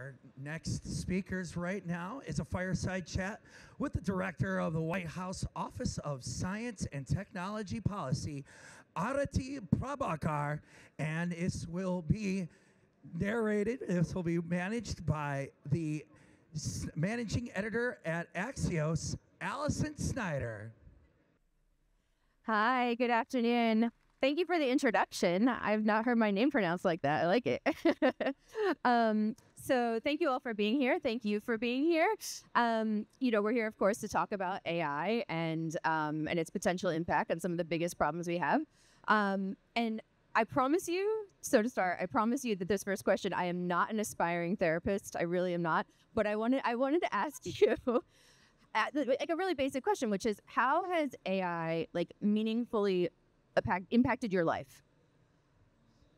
Our next speakers right now is a fireside chat with the director of the White House Office of Science and Technology Policy, Arati Prabhakar, and this will be narrated, this will be managed by the managing editor at Axios, Alison Snyder. Hi, good afternoon. Thank you for the introduction. I've not heard my name pronounced like that. I like it. So thank you all for being here. Thank you for being here. We're here, of course, to talk about AI and its potential impact on some of the biggest problems we have. And I promise you, so to start, I promise you that this first question, I am not an aspiring therapist. I really am not. But I wanted to ask you like a really basic question, which is, how has AI meaningfully impacted your life?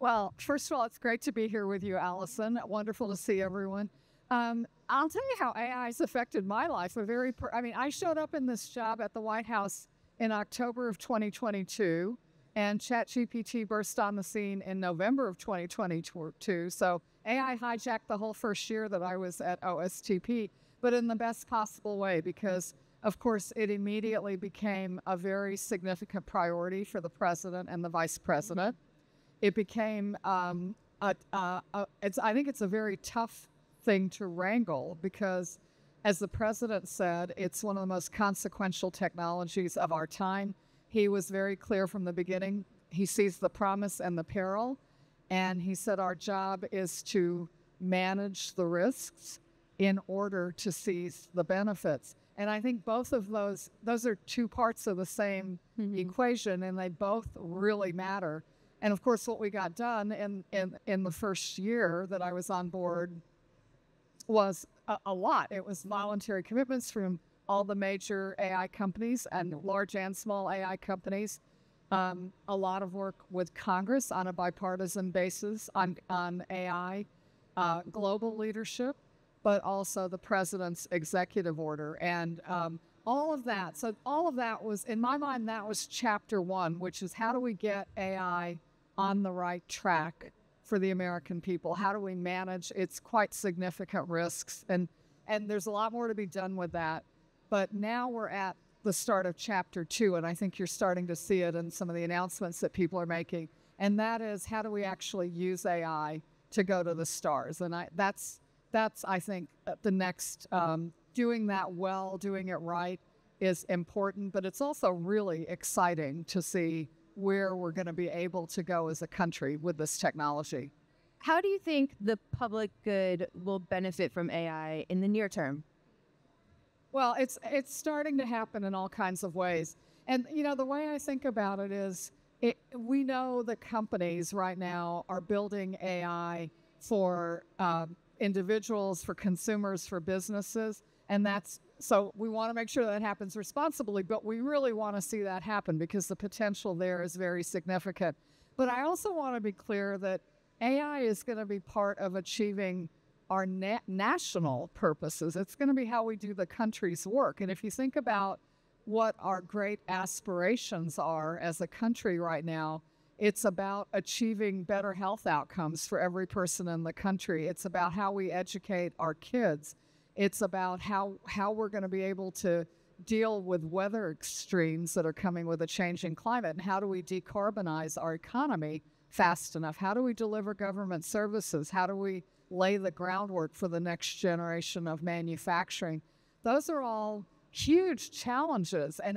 Well, first of all, it's great to be here with you, Allison. Wonderful to see everyone. I'll tell you how AI has affected my life. I showed up in this job at the White House in October of 2022, and ChatGPT burst on the scene in November of 2022. So AI hijacked the whole first year that I was at OSTP, but in the best possible way, because of course it immediately became a very significant priority for the president and the vice president. It became, I think it's a very tough thing to wrangle because, as the president said, it's one of the most consequential technologies of our time. He was very clear from the beginning. He sees the promise and the peril, and he said our job is to manage the risks in order to seize the benefits. And I think both of those are two parts of the same equation, and they both really matter. And of course, what we got done in the first year that I was on board was a lot. It was voluntary commitments from all the major AI companies and large and small AI companies. A lot of work with Congress on a bipartisan basis on AI, global leadership, but also the president's executive order. And all of that. So all of that was, in my mind, that was chapter one, which is how do we get AI on the right track for the American people? How do we manage its quite significant risks? And there's a lot more to be done with that. But now we're at the start of chapter two, and I think you're starting to see it in some of the announcements that people are making. And that is, how do we actually use AI to go to the stars? And that's I think, the next, doing that well, doing it right is important, but it's also really exciting to see where we're going to be able to go as a country with this technology. How do you think the public good will benefit from AI in the near term? Well, it's starting to happen in all kinds of ways. And, the way I think about it is, we know that companies right now are building AI for individuals, for consumers, for businesses. And so we want to make sure that happens responsibly, but we really want to see that happen because the potential there is very significant. But I also want to be clear that AI is going to be part of achieving our national purposes. It's going to be how we do the country's work. And if you think about what our great aspirations are as a country right now, it's about achieving better health outcomes for every person in the country. It's about how we educate our kids. It's about how we're going to be able to deal with weather extremes that are coming with a changing climate. And how do we decarbonize our economy fast enough? How do we deliver government services? How do we lay the groundwork for the next generation of manufacturing? Those are all huge challenges. And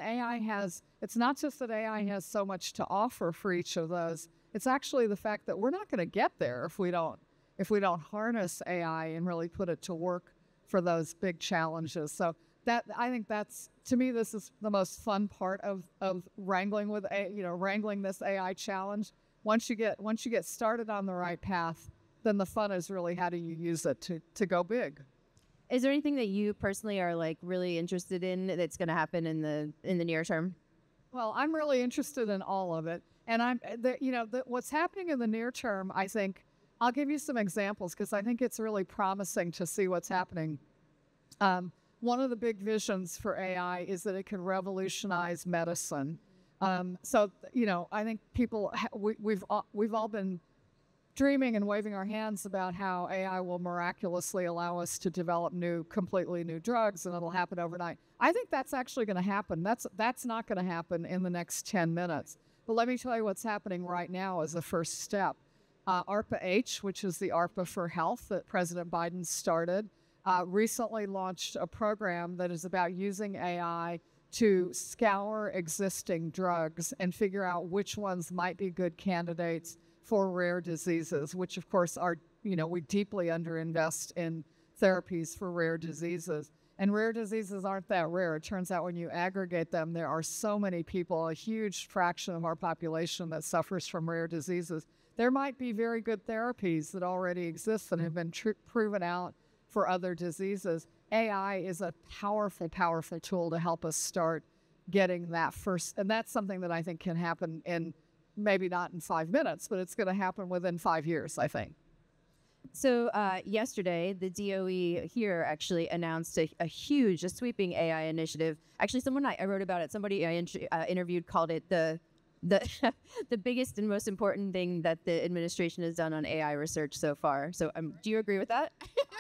it's not just that AI has so much to offer for each of those. It's actually the fact that we're not going to get there if we don't harness AI and really put it to work for those big challenges. So I think to me, this is the most fun part of wrangling this AI challenge. Once you get started on the right path, then the fun is really how do you use it to go big. Is there anything that you personally are really interested in that's going to happen in the near term? Well, I'm really interested in all of it, and what's happening in the near term, I think. I'll give you some examples because I think it's really promising to see what's happening. One of the big visions for AI is that it can revolutionize medicine. I think we've all been dreaming and waving our hands about how AI will miraculously allow us to develop completely new drugs, and it'll happen overnight. I think that's actually going to happen. That's not going to happen in the next 10 minutes. But let me tell you what's happening right now as a first step. ARPA-H, which is the ARPA for Health that President Biden started, recently launched a program that is about using AI to scour existing drugs and figure out which ones might be good candidates for rare diseases, which of course are, we deeply underinvest in therapies for rare diseases. And rare diseases aren't that rare. It turns out when you aggregate them, there are so many people, a huge fraction of our population that suffers from rare diseases. There might be very good therapies that already exist that have been proven out for other diseases. AI is a powerful, powerful tool to help us start getting that first. And that's something that I think can happen in maybe not in 5 minutes, but it's going to happen within 5 years, I think. So yesterday, the DOE here actually announced a huge, sweeping AI initiative. Actually, someone I wrote about it. Somebody I interviewed called it the biggest and most important thing that the administration has done on AI research so far. So do you agree with that?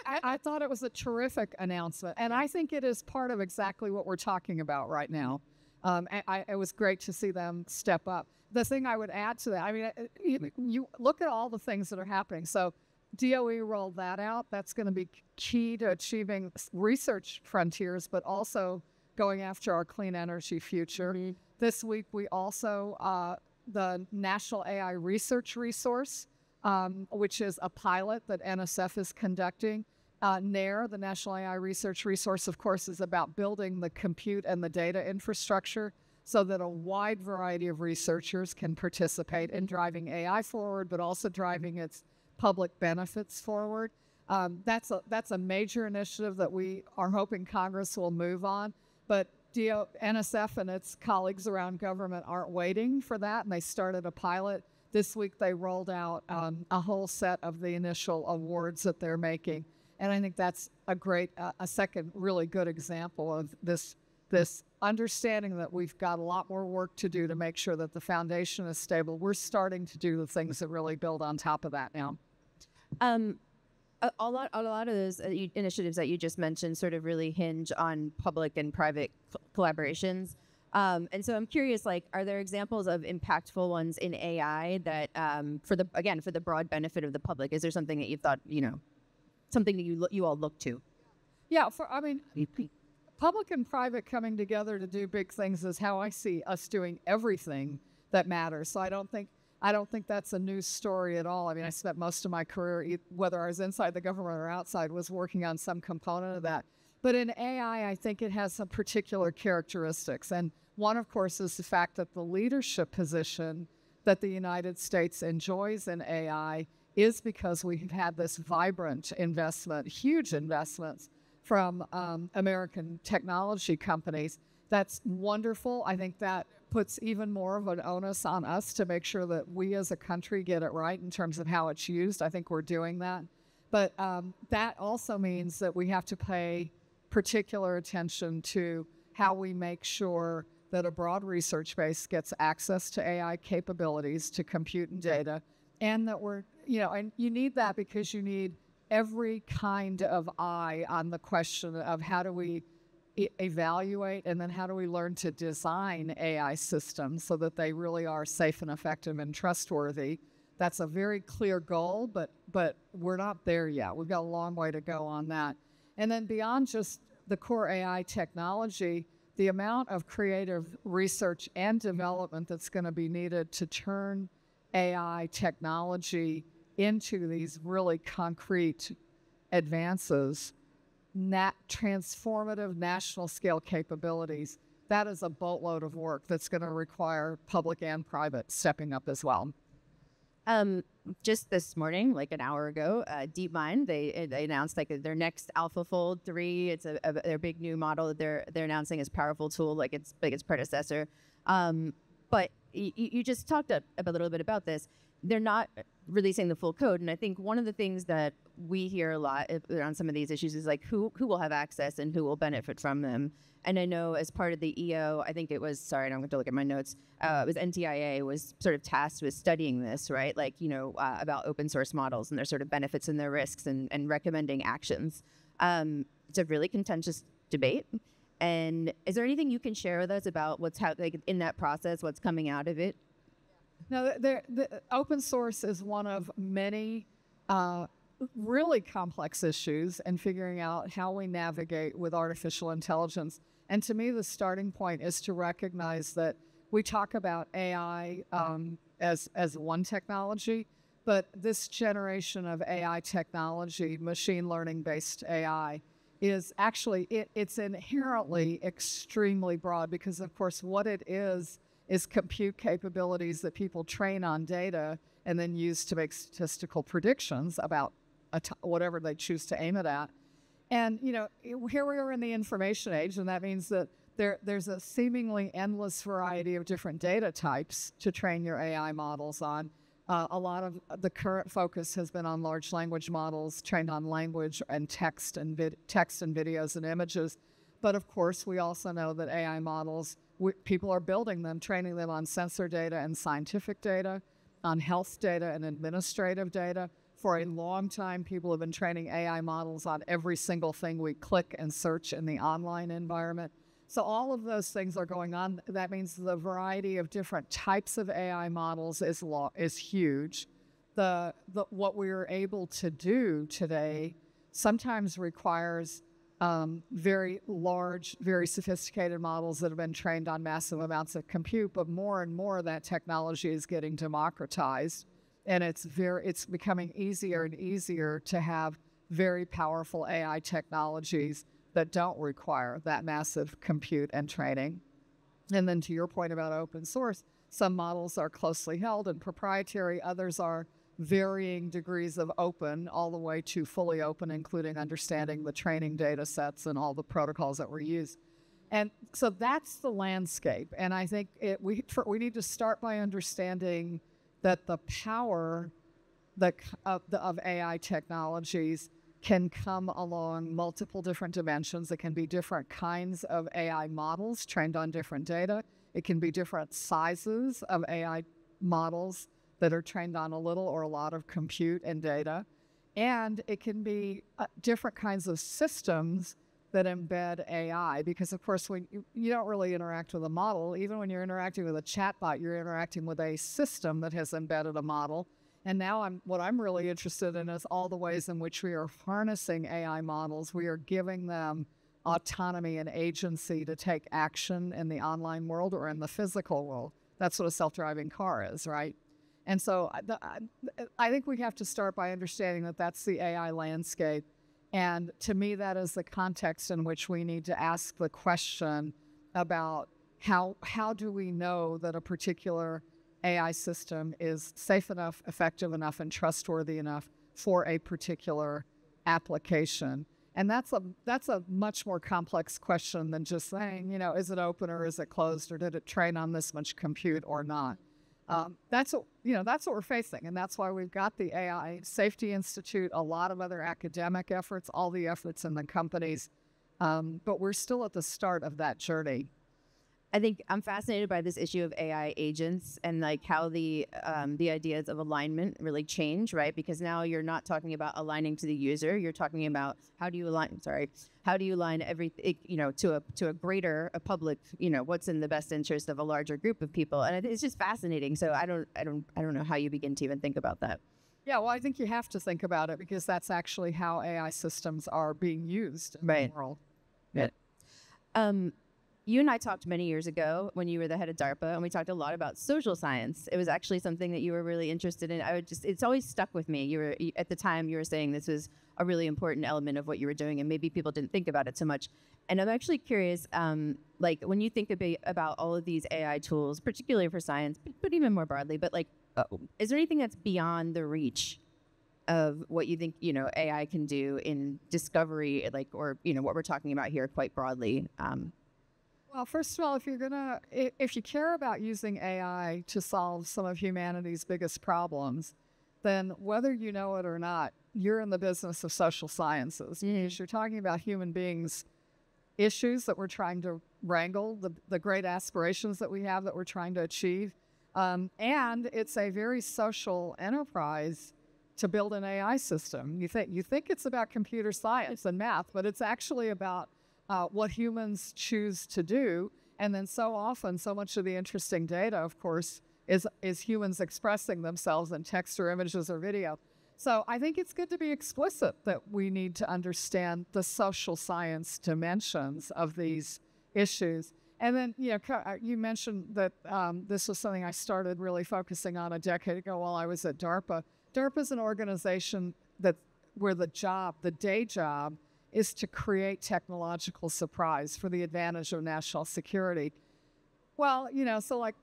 I thought it was a terrific announcement, and I think it is part of exactly what we're talking about right now. It was great to see them step up. The thing I would add to that, I mean, you look at all the things that are happening. So DOE rolled that out. That's going to be key to achieving research frontiers, but also going after our clean energy future. Mm-hmm. This week, we also, the National AI Research Resource, which is a pilot that NSF is conducting. NARE, the National AI Research Resource, of course, is about building the compute and the data infrastructure so that a wide variety of researchers can participate in driving AI forward, but also driving its public benefits forward. That's a major initiative that we are hoping Congress will move on. But NSF and its colleagues around government aren't waiting for that, and they started a pilot. This week they rolled out a whole set of the initial awards that they're making. And I think that's a second really good example of this understanding that we've got a lot more work to do to make sure that the foundation is stable. We're starting to do the things that really build on top of that now. A lot of those initiatives that you just mentioned sort of really hinge on public and private collaborations. And so I'm curious, are there examples of impactful ones in AI that, for the broad benefit of the public? Is there something that you thought, something that you all look to? Yeah, public and private coming together to do big things is how I see us doing everything that matters. So I don't think that's a news story at all. I mean, I spent most of my career, whether I was inside the government or outside, was working on some component of that. But in AI, I think it has some particular characteristics. And one, of course, is the fact that the leadership position that the United States enjoys in AI is because we've had this vibrant investment, huge investments from American technology companies. That's wonderful. I think that puts even more of an onus on us to make sure that we as a country get it right in terms of how it's used. I think we're doing that. But that also means that we have to pay particular attention to how we make sure that a broad research base gets access to AI capabilities, to compute and data, and that we're, and you need that because you need every kind of eye on the question of how do we evaluate and then how do we learn to design AI systems so that they really are safe and effective and trustworthy. That's a very clear goal, but we're not there yet. We've got a long way to go on that. And then beyond just the core AI technology, the amount of creative research and development that's going to be needed to turn AI technology into these really concrete advances, transformative national scale capabilities, that is a boatload of work that's going to require public and private stepping up as well. Just this morning, like an hour ago, DeepMind, they announced their next AlphaFold 3. It's their big new model that they're announcing as powerful tool like its predecessor. But you just talked a little bit about this. they're not releasing the full code. And I think one of the things that we hear a lot around some of these issues is like who will have access and who will benefit from them. And I know as part of the EO, I think it was, sorry, I don't have to look at my notes, it was NTIA was sort of tasked with studying this, right? Like, about open source models and their sort of benefits and their risks and recommending actions. It's a really contentious debate. And is there anything you can share with us about in that process, what's coming out of it? No, the open source is one of many really complex issues in figuring out how we navigate with artificial intelligence. And to me, the starting point is to recognize that we talk about AI as one technology, but this generation of AI technology, machine learning-based AI, is actually, it's inherently extremely broad because, of course, what it is compute capabilities that people train on data and then use to make statistical predictions about whatever they choose to aim it at. And, here we are in the information age, and that means that there's a seemingly endless variety of different data types to train your AI models on. A lot of the current focus has been on large language models trained on language and text and videos and images. But of course, we also know that AI models, people are building them, training them on sensor data and scientific data, on health data and administrative data. For a long time, people have been training AI models on every single thing we click and search in the online environment. So all of those things are going on. That means the variety of different types of AI models is huge. What we're able to do today sometimes requires very large, very sophisticated models that have been trained on massive amounts of compute, but more and more that technology is getting democratized. And it's becoming easier and easier to have very powerful AI technologies that don't require that massive compute and training. And then to your point about open source, some models are closely held and proprietary, others are varying degrees of open all the way to fully open, including understanding the training data sets and all the protocols that were used. And so that's the landscape. And I think we need to start by understanding that the power of AI technologies can come along multiple different dimensions. It can be different kinds of AI models trained on different data. It can be different sizes of AI models that are trained on a little or a lot of compute and data. And it can be different kinds of systems that embed AI, because of course when you don't really interact with a model. Even when you're interacting with a chatbot, you're interacting with a system that has embedded a model. And now what I'm really interested in is all the ways in which we are harnessing AI models. We are giving them autonomy and agency to take action in the online world or in the physical world. That's what a self-driving car is, right? And so I think we have to start by understanding that that's the AI landscape. And to me, that is the context in which we need to ask the question about how do we know that a particular AI system is safe enough, effective enough, and trustworthy enough for a particular application. And that's a much more complex question than just saying, is it open or is it closed, or did it train on this much compute or not? That's what we're facing, and that's why we've got the AI Safety Institute, a lot of other academic efforts, all the efforts in the companies, but we're still at the start of that journey. I think I'm fascinated by this issue of AI agents and like how the ideas of alignment really change, right? Because now you're not talking about aligning to the user. You're talking about how do you align everything, to a greater, a public, what's in the best interest of a larger group of people. And it's just fascinating. So I don't know how you begin to even think about that. Yeah, well, I think you have to think about it because that's actually how AI systems are being used in the world. Yeah. You and I talked many years ago when you were the head of DARPA, and we talked a lot about social science. It was actually something that you were really interested in. It's always stuck with me. At the time you were saying this was a really important element of what you were doing, and maybe people didn't think about it so much. And I'm actually curious, like when you think about all of these AI tools, particularly for science, but even more broadly, but like, is there anything that's beyond the reach of what you think, AI can do in discovery, like, or, what we're talking about here quite broadly? Well, first of all, if you care about using AI to solve some of humanity's biggest problems, then whether you know it or not, you're in the business of social sciences. Because you're talking about human beings' issues that we're trying to wrangle, the great aspirations that we have that we're trying to achieve. And it's a very social enterprise to build an AI system. You think it's about computer science and math, but it's actually about what humans choose to do. And then so often, so much of the interesting data, of course, is humans expressing themselves in text or images or video. So I think it's good to be explicit that we need to understand the social science dimensions of these issues. And then, you mentioned that this was something I started really focusing on a decade ago while I was at DARPA. DARPA is an organization where the day job, is to create technological surprise for the advantage of national security. Well, so like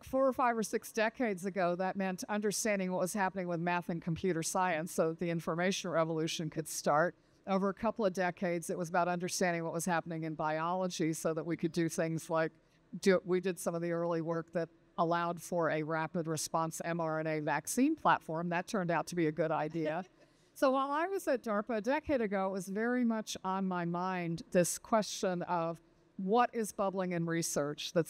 4 or 5 or 6 decades ago, that meant understanding what was happening with math and computer science so that the information revolution could start. Over a couple of decades, it was about understanding what was happening in biology so that we could do things like we did some of the early work that allowed for a rapid response mRNA vaccine platform. That turned out to be a good idea. So while I was at DARPA a decade ago, it was very much on my mind, this question of what is bubbling in research that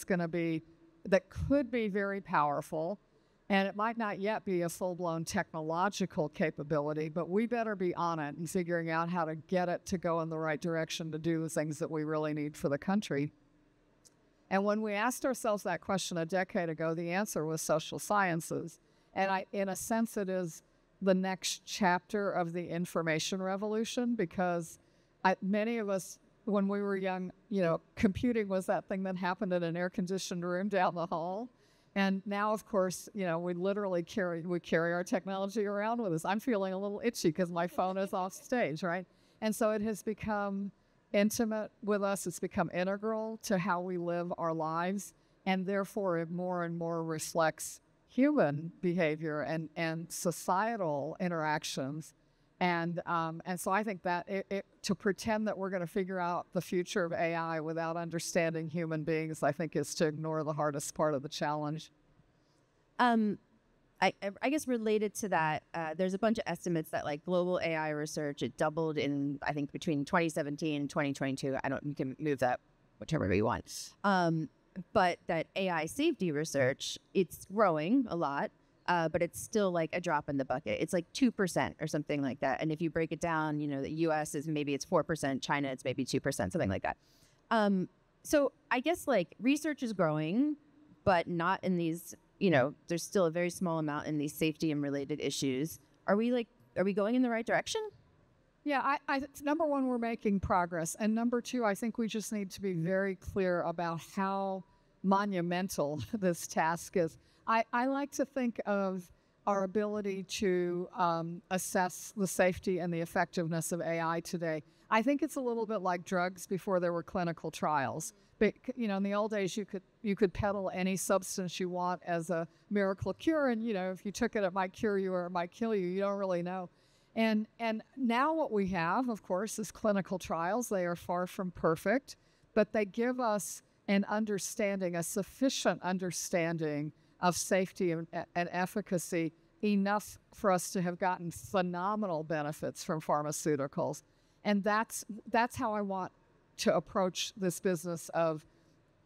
could be very powerful, and it might not yet be a full-blown technological capability, but we better be on it and figuring out how to get it to go in the right direction to do the things that we really need for the country. And when we asked ourselves that question a decade ago, the answer was social sciences. And in a sense, it is the next chapter of the information revolution, because many of us, when we were young, computing was that thing that happened in an air-conditioned room down the hall. And now, of course, we literally carry our technology around with us. I'm feeling a little itchy because my phone is off stage, right? And so it has become intimate with us. It's become integral to how we live our lives. And therefore, it more and more reflects human behavior and societal interactions. And so I think that to pretend that we're going to figure out the future of AI without understanding human beings, I think, is to ignore the hardest part of the challenge. I guess related to that, there's a bunch of estimates that like global AI research, it doubled in, I think, between 2017 and 2022. You can move that whichever way you want. But that AI safety research, it's growing a lot. But it's still like a drop in the bucket. It's like 2% or something like that. And if you break it down, the US is maybe it's 4%, China it's maybe 2%, something like that. So I guess like research is growing, but not in these, there's still a very small amount in these safety and related issues. Are we going in the right direction? Yeah, number one, we're making progress. And number two, I think we just need to be very clear about how monumental this task is. I like to think of our ability to assess the safety and the effectiveness of AI today. I think it's a little bit like drugs before there were clinical trials. But, in the old days, you could peddle any substance you want as a miracle cure, and if you took it, it might cure you or it might kill you. You don't really know. And now what we have, of course, is clinical trials. They are far from perfect, but they give us an understanding, a sufficient understanding of safety and efficacy, enough for us to have gotten phenomenal benefits from pharmaceuticals. And that's how I want to approach this business of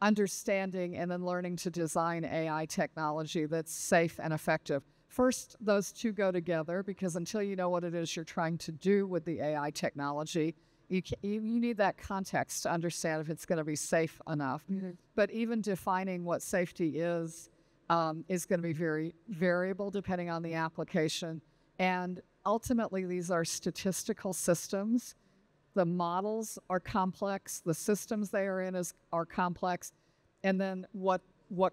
understanding and then learning to design AI technology that's safe and effective. First, those two go together, because until you know what it is you're trying to do with the AI technology, you need that context to understand if it's going to be safe enough. Mm-hmm. But even defining what safety is going to be very variable depending on the application. And ultimately, these are statistical systems. The models are complex. The systems they are in are complex. And then what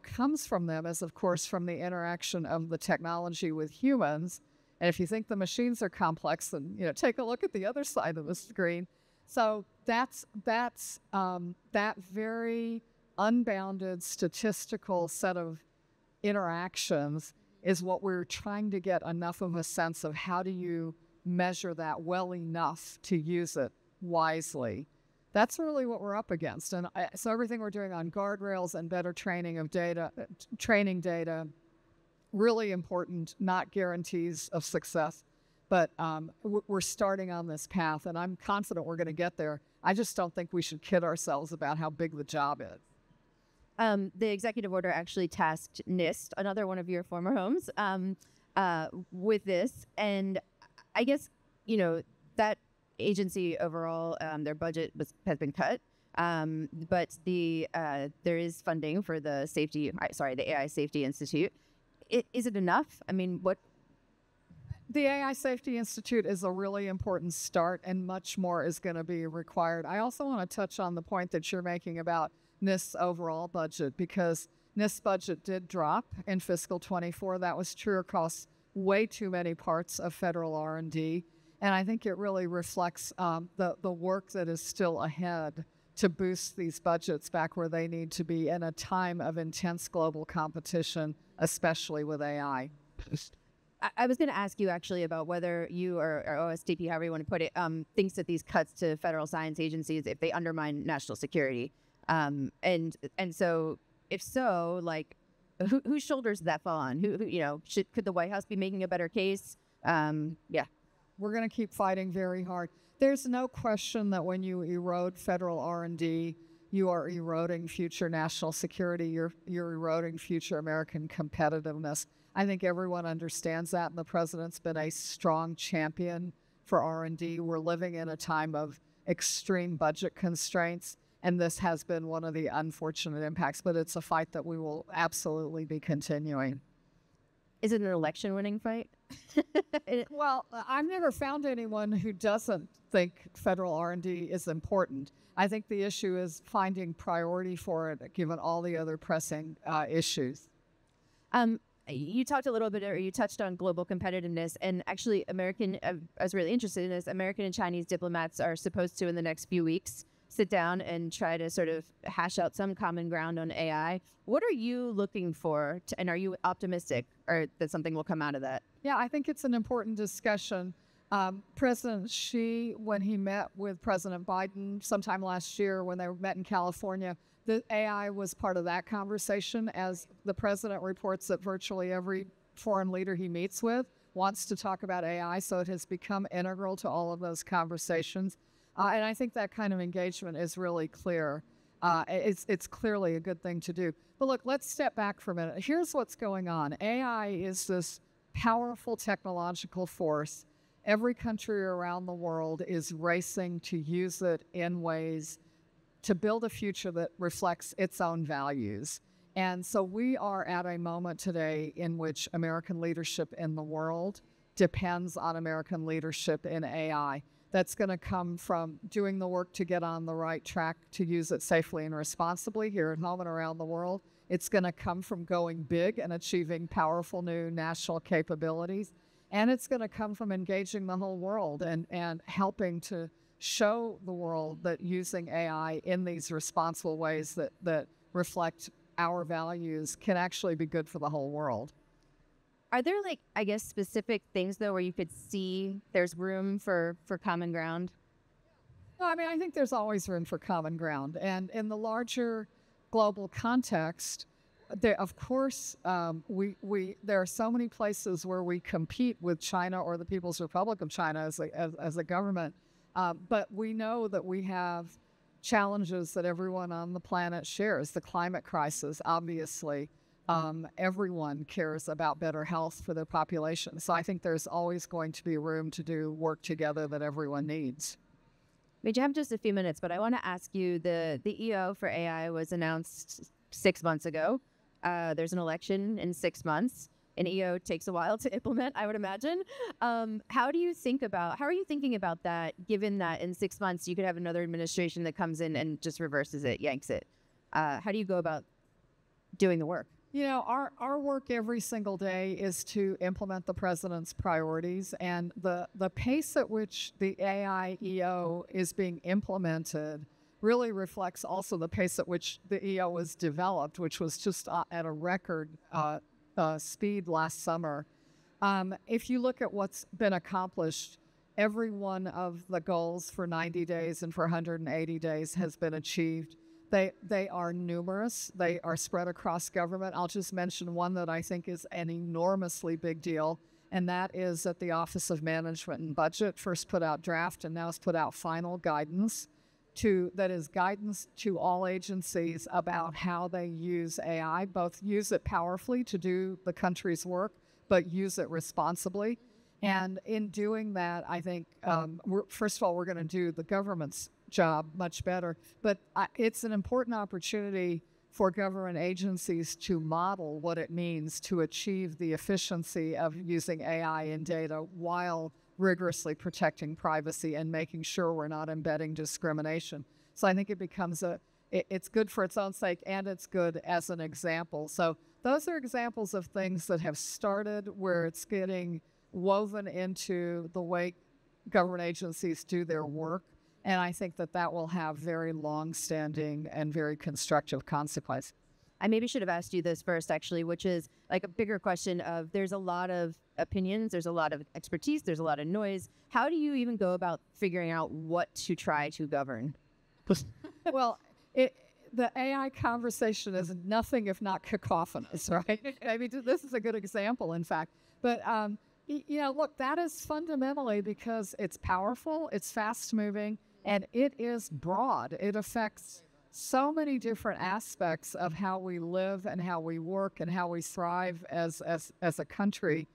comes from them is, of course, from the interaction of the technology with humans. And if you think the machines are complex, then take a look at the other side of the screen. So that's that very unbounded statistical set of interactions is what we're trying to get enough of a sense of. How do you measure that well enough to use it wisely? That's really what we're up against. And so everything we're doing on guardrails and better training of data, really important, not guarantees of success. But we're starting on this path, and I'm confident we're going to get there. I just don't think we should kid ourselves about how big the job is. The executive order actually tasked NIST, another one of your former homes, with this. And I guess, that agency overall, their budget has been cut. But there is funding for the AI Safety Institute. Is it enough? I mean, what? The AI Safety Institute is a really important start, and much more is going to be required. I also want to touch on the point that you're making about NIST's overall budget, because NIST's budget did drop in fiscal 24. That was true across way too many parts of federal R&D, and I think it really reflects the work that is still ahead to boost these budgets back where they need to be in a time of intense global competition, especially with AI. I was going to ask you actually about whether you or OSTP, however you want to put it, thinks that these cuts to federal science agencies, if they undermine national security. And so if so, like, whose shoulders does that fall on? Could the White House be making a better case? Yeah. We're going to keep fighting very hard. There's no question that when you erode federal R&D, you are eroding future national security. You're eroding future American competitiveness. I think everyone understands that, and the president's been a strong champion for R&D. We're living in a time of extreme budget constraints, and this has been one of the unfortunate impacts, but it's a fight that we will absolutely be continuing. Is it an election-winning fight? Well, I've never found anyone who doesn't think federal R&D is important. I think the issue is finding priority for it, given all the other pressing issues. You talked a little bit, or you touched on global competitiveness, and actually I was really interested in this. American and Chinese diplomats are supposed to, in the next few weeks, sit down and try to sort of hash out some common ground on AI. What are you looking for, and are you optimistic or that something will come out of that? Yeah, I think it's an important discussion. President Xi, when he met with President Biden sometime last year when they met in California, the AI was part of that conversation, as the president reports that virtually every foreign leader he meets with wants to talk about AI, so it has become integral to all of those conversations. And I think that kind of engagement is really clear. It's clearly a good thing to do. But look, let's step back for a minute. Here's what's going on. AI is this powerful technological force. Every country around the world is racing to use it in ways to build a future that reflects its own values. And so we are at a moment today in which American leadership in the world depends on American leadership in AI. That's going to come from doing the work to get on the right track to use it safely and responsibly here at home and around the world. It's going to come from going big and achieving powerful new national capabilities. And it's going to come from engaging the whole world and helping to show the world that using AI in these responsible ways that reflect our values can actually be good for the whole world. Are there, specific things, though, where you could see there's room for common ground? No, I think there's always room for common ground. And in the larger global context, there are so many places where we compete with China or the People's Republic of China as a government. But we know that we have challenges that everyone on the planet shares. The climate crisis, obviously, everyone cares about better health for their population. So I think there's always going to be room to do work together that everyone needs. We have just a few minutes, but I want to ask you, the EO for AI was announced 6 months ago. There's an election in 6 months. An EO takes a while to implement, I would imagine. How are you thinking about that, given that in 6 months you could have another administration that comes in and just reverses it, yanks it? How do you go about doing the work? Our work every single day is to implement the president's priorities, and the pace at which the AI EO is being implemented really reflects also the pace at which the EO was developed, which was just at a record speed last summer. If you look at what's been accomplished, every one of the goals for 90 days and for 180 days has been achieved. They are numerous. They are spread across government. I'll just mention one that I think is an enormously big deal, and that is that the Office of Management and Budget first put out draft and now has put out final guidance that is guidance to all agencies about how they use AI, both use it powerfully to do the country's work, but use it responsibly. And in doing that, I think, first of all, we're going to do the government's job much better. But it's an important opportunity for government agencies to model what it means to achieve the efficiency of using AI in data while rigorously protecting privacy and making sure we're not embedding discrimination. So I think it becomes it's good for its own sake, and it's good as an example. So those are examples of things that have started where it's getting woven into the way government agencies do their work. And I think that will have very long-standing and very constructive consequences. I maybe should have asked you this first, actually, which is like a bigger question of there's a lot of opinions, there's a lot of expertise, there's a lot of noise. How do you even go about figuring out what to try to govern? Well, the AI conversation is nothing if not cacophonous, right? Maybe this is a good example, in fact. But, look, that is fundamentally because it's powerful, it's fast-moving, and it is broad. It affects so many different aspects of how we live and how we work and how we thrive as a country.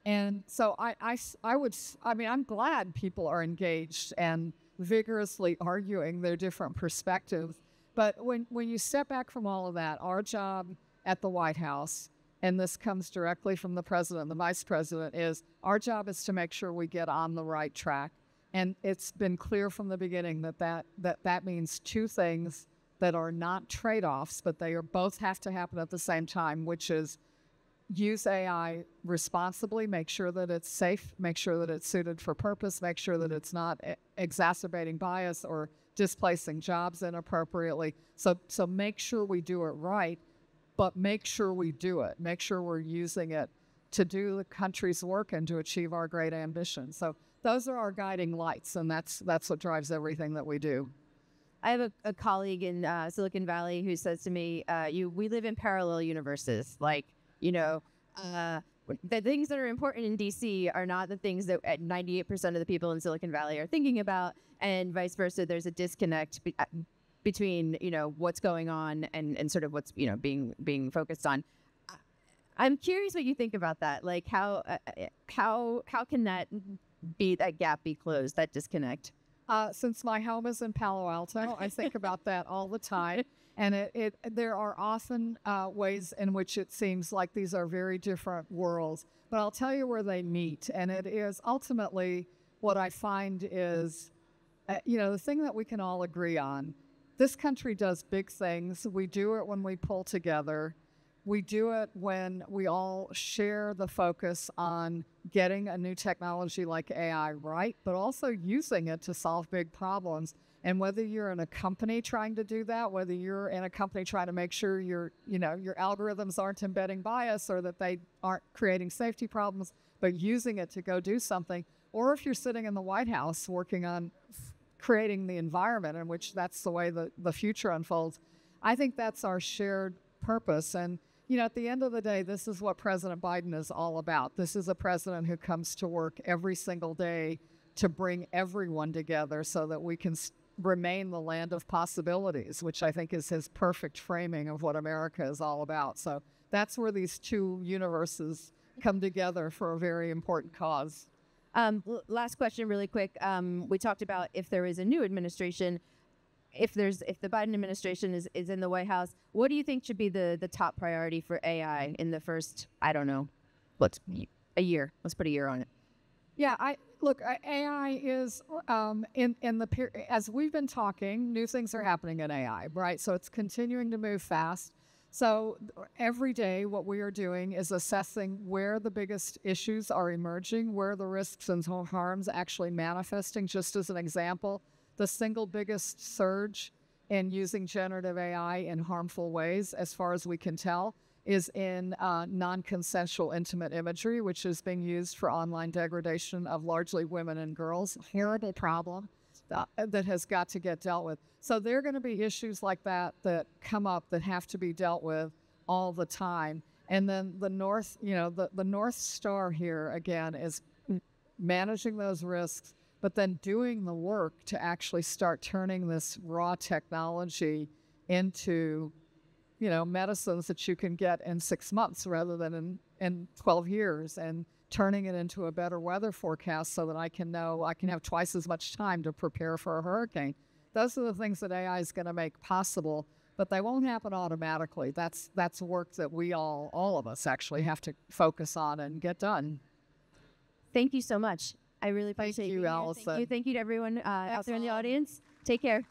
And so I'm glad people are engaged and vigorously arguing their different perspectives. But when you step back from all of that, our job at the White House, and this comes directly from the president and the vice president, is our job is to make sure we get on the right track. And it's been clear from the beginning that means two things that are not trade-offs, but they both have to happen at the same time, which is use AI responsibly, make sure that it's safe, make sure that it's suited for purpose, make sure that it's not exacerbating bias or displacing jobs inappropriately. So make sure we do it right, but make sure we do it. Make sure we're using it to do the country's work and to achieve our great ambition. So those are our guiding lights, and that's what drives everything that we do. I have a colleague in Silicon Valley who says to me, we live in parallel universes. Like, the things that are important in DC are not the things that 98% of the people in Silicon Valley are thinking about, and vice versa. There's a disconnect between, what's going on and sort of what's, being focused on. I'm curious what you think about that. Like, how can that gap be closed, that disconnect? Since my home is in Palo Alto, I think about that all the time. And there are often ways in which it seems like these are very different worlds. But I'll tell you where they meet. And it is ultimately what I find is, the thing that we can all agree on. This country does big things. We do it when we pull together. We do it when we all share the focus on getting a new technology like AI right, but also using it to solve big problems. And whether you're in a company trying to do that, whether you're in a company trying to make sure your algorithms aren't embedding bias or that they aren't creating safety problems, but using it to go do something, or if you're sitting in the White House working on creating the environment in which that's the way the future unfolds, I think that's our shared purpose. And at the end of the day, this is what President Biden is all about. This is a president who comes to work every single day to bring everyone together so that we can remain the land of possibilities, which I think is his perfect framing of what America is all about. So that's where these two universes come together for a very important cause. Last question really quick. We talked about if there is a new administration, if the Biden administration is in the White House, what do you think should be the top priority for AI in the first, I don't know, a year? Let's put a year on it. Yeah, AI is as we've been talking, new things are happening in AI, right? So it's continuing to move fast. So every day what we are doing is assessing where the biggest issues are emerging, where the risks and harms actually manifesting. Just as an example, the single biggest surge in using generative AI in harmful ways, as far as we can tell, is in non-consensual intimate imagery, which is being used for online degradation of largely women and girls. Horrible problem that has got to get dealt with. So there are going to be issues like that that come up that have to be dealt with all the time. And then the North, the North Star here, again, is managing those risks, but then doing the work to actually start turning this raw technology into medicines that you can get in 6 months rather than in 12 years, and turning it into a better weather forecast so that I can know I can have twice as much time to prepare for a hurricane. Those are the things that AI is going to make possible, but they won't happen automatically. That's work that we all of us actually have to focus on and get done. Thank you so much. I really appreciate you, Alison. Thank you to everyone out there in the audience. Take care.